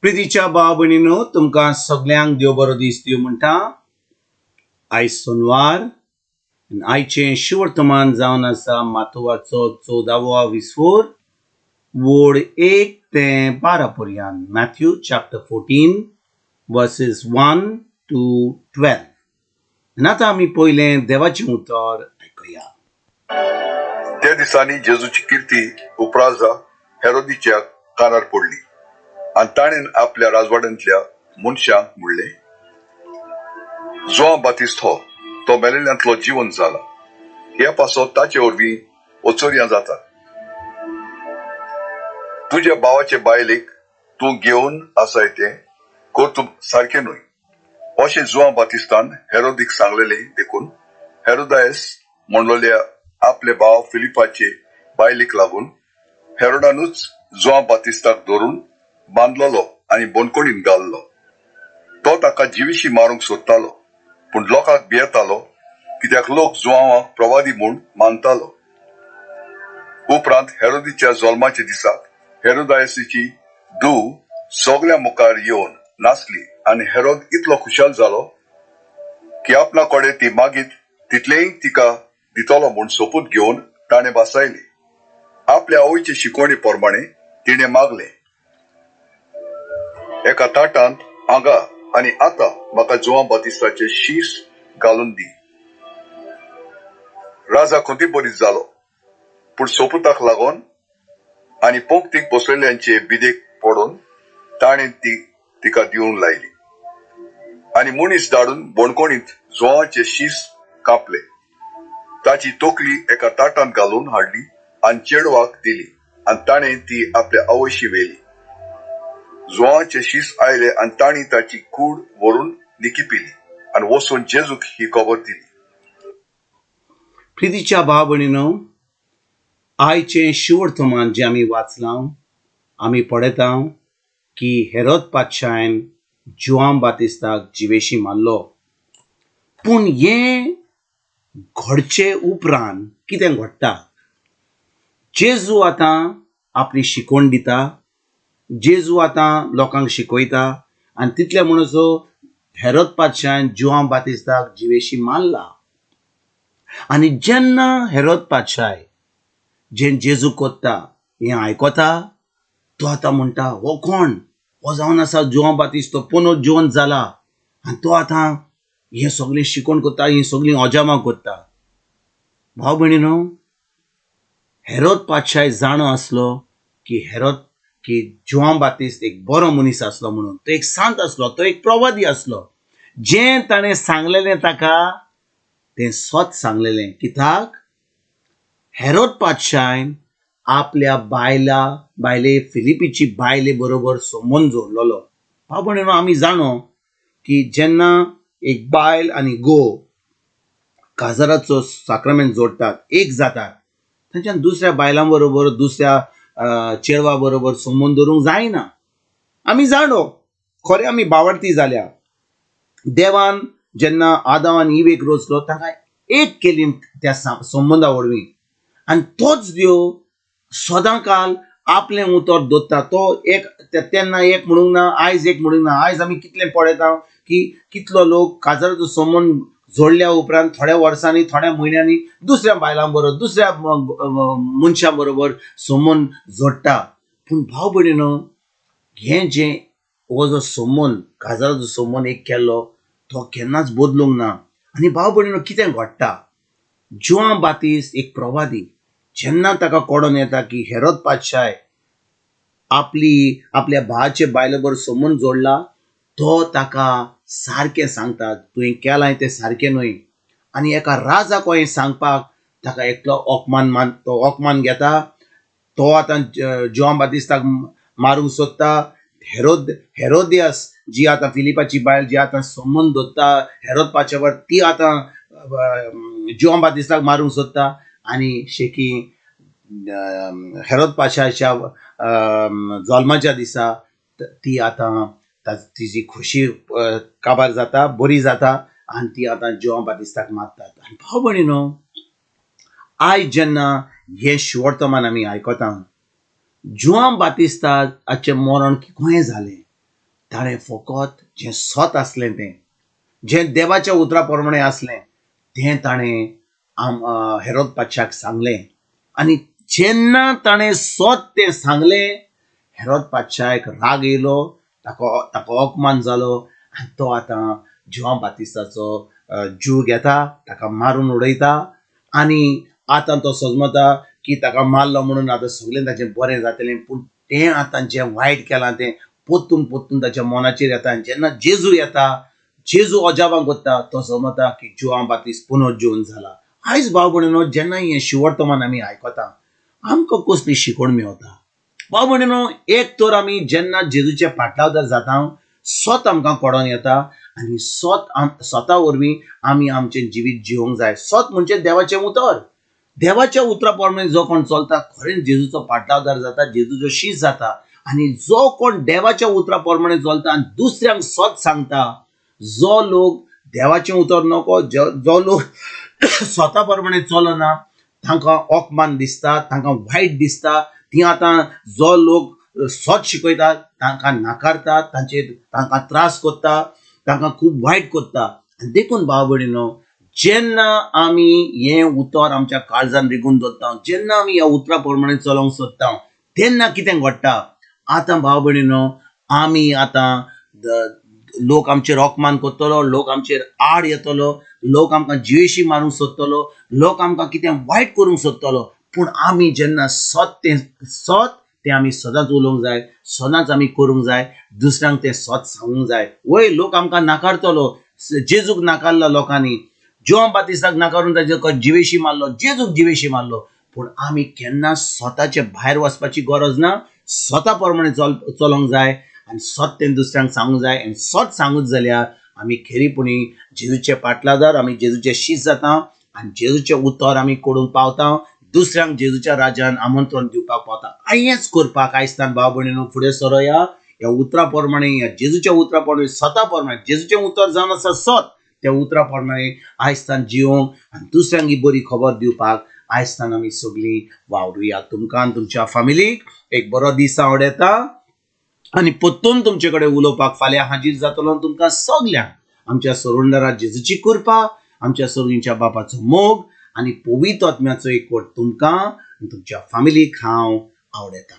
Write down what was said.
प्रितीच्या भाव भयणीनो, तुमकां सगळ्यांक देव बरो दीस दिवं म्हणटा. आयज सोनवार आयचें शिवर्तमान जावन आसा माथुवाचो 14वा विसवोर, वोड 1 ते 12 पर्यंत. Matthew chapter 14 versus 1 to 12. आनी आतां आमी पयलें देवाचें उतर आयकुया. त्या दिसांनी जेजूची कीर्ती उपराजा हेरोदीच्या कानार पडली आनी ताणेन आपल्या राजवाड्यांतल्या मनशांक म्हणले, जोआन बातिस्त हो तो मेलेल्यांतलो जिवंत जाला. हे पासो ताचे वरवीं ओचोरयां जाता. तुज्या भावाचे बायलेक तूं घेवन आसाय तें करतूंक सारकें न्हय. अशें जोआन बातिस्तान हेरोदीक सांगलेलें देखून हेरोदायस म्हणलोल्या आपले भाव फिलिपाचे बायलेक लागून हेरोडानूच जोआन बातिस्ताक धरून बांदलोलो आनी बोनकोणीन घाल्लो. तो ताका जिवीशी मारूंक सोदतालो, पूण लोकांक भियेतालो, कित्याक लोक जोआवाक प्रवादी म्हूण मानतालो. उपरांत हेरोदीच्या जल्माच्या दिसाक हेरोदायसाची धूव सगळ्या मुखार येवन नाचली आनी हेरोद इतलो खुशाल जालो की आपणा कडेन ती मागीत तितलेय तिका दितलो म्हूण सोपूत घेवन ताणें बसायली. आपल्या आवयचे शिकवणे प्रमाणे तिणें मागलें, एका ताटांत आंगा आनी आतां म्हाका जोआन बातिस्ताचे शीस घालून दी. राजा खुंती बरीच जालो, पूण सोपुताक लागोन आनी पंक्तीक बसलेल्यांचे बिदेक पडून ताणें ती तिका दिवंक लायली. आनी मनीस धाडून बोणकोणींत जोआचे शीस कापले. ताची तोकली एका ताटांत घालून हाडली आनी चेडवाक दिली आनी ताणें ती आपल्या आवयशी व्हेली. जोआचे शीस आयले आनी ताणी ताची कूड व्हरून निकिपिली आनी वचून जेजूक ही खबर दिली. प्रितीच्या भाव भयणीनो, आयचें शिवर्तमान जें आमी वाचलां, आमी पळयता की हेरोद पातशायन जोआन बातिस्ताक जिवेशी मारलो. पूण हें घडचे उपरांत कितें घडटा? जेजू आतां आपली शिकवण दिता, जेजू आतां लोकांक शिकयता आनी तितले म्हणसो हेरोद पातशायन जोआन बातिस्ताक जिवेशी मारला. आनी जेन्ना हेरोद पातशाय जें जेजू कोत्ता हें आयकोता, तो आतां म्हणटा, हो कोण? हो जावन आसा जोआन बातिस्त, तो पुनो जिवंत जाला आनी तो आतां हें सगळें शिकवण कोत्ता, ही सगळीं अजामां कोत्ता. भाव भयणीनो, हेरोद पातशाय जाणो आसलो की जोआन बातिस्त एक बरो मनीस आसलो म्हणून. तो एक सांत आसलो, तो एक प्रवादी आसलो. जें ताणें सांगलेलें ताका तें स्वत सांगलेलें. कित्याक हेरोद पातशायन आपल्या बायले फिलिपीची बायले बरोबर संबंद जोडलेलो. भाव भयणीनो, आमी जाणो की जेन्ना एक बायल आनी घोव काजराचो साक्रामेंत जोडटात, एक जातात, तांच्यान दुसऱ्या बायलां बरोबर, दुसऱ्या चेडवा बरोबर संबंद दवरूंक जायना. आमी जाणो, खरें आमी भावार्थी जाल्या. देवान जेन्ना आदाम आनी इवेक रचलो, ताका एक केली त्या संबंदा वरवीं, आनी तोच देव सदां काल आपलें उतर दवरता. तो एक तेन्ना एक म्हणूंक ना, आयज एक म्हणूंक ना. आयज आमी कितलें पळयता की कितलो लोक काजराचो संबंद जोडल्या उपरांत थोड्या वर्सांनी, थोड्या म्हयन्यांनी दुसऱ्या बायलां बरोबर, दुसऱ्या मनशां बरोबर संबंद जोडटा. पूण भाव भयणीनो, हें जें हो जो संबंद, काजराचो संबंद एक केल्लो, तो केन्नाच बदलूंक ना. आनी भाव भयणीनो, कितें घडटा? जोआन बातिस्त एक प्रवादी. जेन्ना ताका कळोन येता की हेरोद पातशाय आपल्या भावाचे बायले बरोबर संबंद जोडला, तो ताका सारकें सांगता, तुवें केलां तें सारकें न्हय. आनी एका राजाक हें सांगपाक ताका एकलो ओकमान घेता. तो आतां जोआन बातिस्ताक मारूंक सोदता. हेरोदियास जी आतां फिलिपाची बायल, जी आतां संबंद दवरता हेरोद पातशावर, ती आतां जोआन बातिस्ताक मारूंक सोदता. आनी शेकी हेरोद पातशाच्या जल्माच्या दिसा ती आतां तिची खुशी काबार जाता, बरी जाता आनी ती आतां जोआन बातिस्ताक मारतात. आनी भाव भयणीनो, आयज जेन्ना हें शिवर्तमान आमी आयकता, जोआन बातिस्ताचें मरण खंय जालें, ताणें फकत जें सत आसलें तें, जें देवाच्या उतरा प्रमाणे आसलें तें ताणें हेरोद पादशाक सांगलें. आनी जेन्ना ताणें सत तें सांगलें, हेरोद पादशाक राग येयलो, ताका अपमान जालो आनी तो आतां जुआंव बातिस्ताचो जीव घेता, ताका मारून उडयता. आनी आतां तो सजमता की ताका मारलो म्हणून आतां सगळें ताचें बरें जातलें. पूण तें आतां जें वायट केलां तें पोत्तून पोत्तून ताच्या मनाचेर येता. आनी जेन्ना जेजू येता, जेजू अजापां करता, तो समजता की जुआंव बातिस्त पुनर्जीवन जाला. आयज भाव भयणीनो, जेन्ना हें शिवर्तमान आमी आयकता, आमकां कसली शिकवण मेवता. भाव भयणीनो, एक तर आमी जेन्ना जेजूचे फाटलावदार जाता, सत आमकां कळोन येता आनी सता वरवीं आमी आमचें जिवीत जिवंक जाय. सत म्हणजे देवाचें उतर. देवाच्या उतरा प्रमाणे जो कोण चलता, खरेंच जेजूचो फाटलावदार जाता, जेजूचो शीश जाता. आनी जो कोण देवाच्या उतरा प्रमाणे चलता आनी दुसऱ्यांक सत सांगता, जो लोक देवाचें उतर नको, जो लोक स्वता प्रमाणे चलना, तांकां अपमान दिसता, तांकां वायट दिसता. ती आतां जो लोक सत शिकयता तांकां नाकारता, तांकां त्रास करता, तांकां खूब वायट करता. देखून भाव भयणीनो, जेन्ना आमी हें उतर आमच्या काळजान रिगून दवरता, जेन्ना आमी ह्या उतरा प्रमाणे चलोंक सोदता, तेन्ना कितें घडटा. आतां भाव भयणीनो, आमी आतां लोक आमचेर अपमान करतलो, लोक आमचेर आड येतलो, लोक आमकां जिवेशी मारूंक सोदतलो, लोक आमकां कितें वायट करूंक सोदतलो. पूण आमी जेन्ना सत तें आमी सदांच उलोवंक जाय, सदांच आमी करूंक जाय, दुसऱ्यांक तें सत सांगूंक जाय. वय लोक आमकां नाकारतलो, जेजूक नाकारलो लोकांनी, जुआंव बातिस्ताक नाकारून ताचे जिवेशी मारलो, जेजूक जिवेशी मारलो. पूण आमी केन्ना स्वताचे भायर वचपाची गरज ना, स्वता प्रमाणे चलोंक जाय आनी सत तें दुसऱ्यांक सांगूंक जाय. आनी सत सांगूच जाल्यार आमी खरीपणी जेजूचे फाटलादार, आमी जेजूचे शीश जाता आनी जेजूचे उतर आमी कोडूंक पावता, दुसऱ्यांक जेजूच्या राज्यान आमंत्रण दिवपाक पावता. हेंच करपाक आयजतान भाव भयणीनो फुडें सरोया. ह्या उतरा प्रमाणे, ह्या जेजूच्या उतरा प्रमाणे, सता प्रमाणे, जेजूचें उतर जावन आसा सत, त्या उतरा प्रमाणे आयजतान जिवंक आनी दुसऱ्यांक ही बरी खबर दिवपाक आयजतान आमी सगळीं वावरुया. तुमकां आनी तुमच्या फॅमिलीक एक बरो दीस हांव येता आनी परतून तुमचे कडेन उलोवपाक फाल्यां हाजीर जातलो. तुमकां सगल्यांक आमच्या सरोंडरा जेजूची कृपा, आमच्या सगळींच्या बापाचो मोग आनी पवित्र आत्म्याचो एकवट तुमकां आनी तुमच्या फॅमिलीक हांव आवडयता.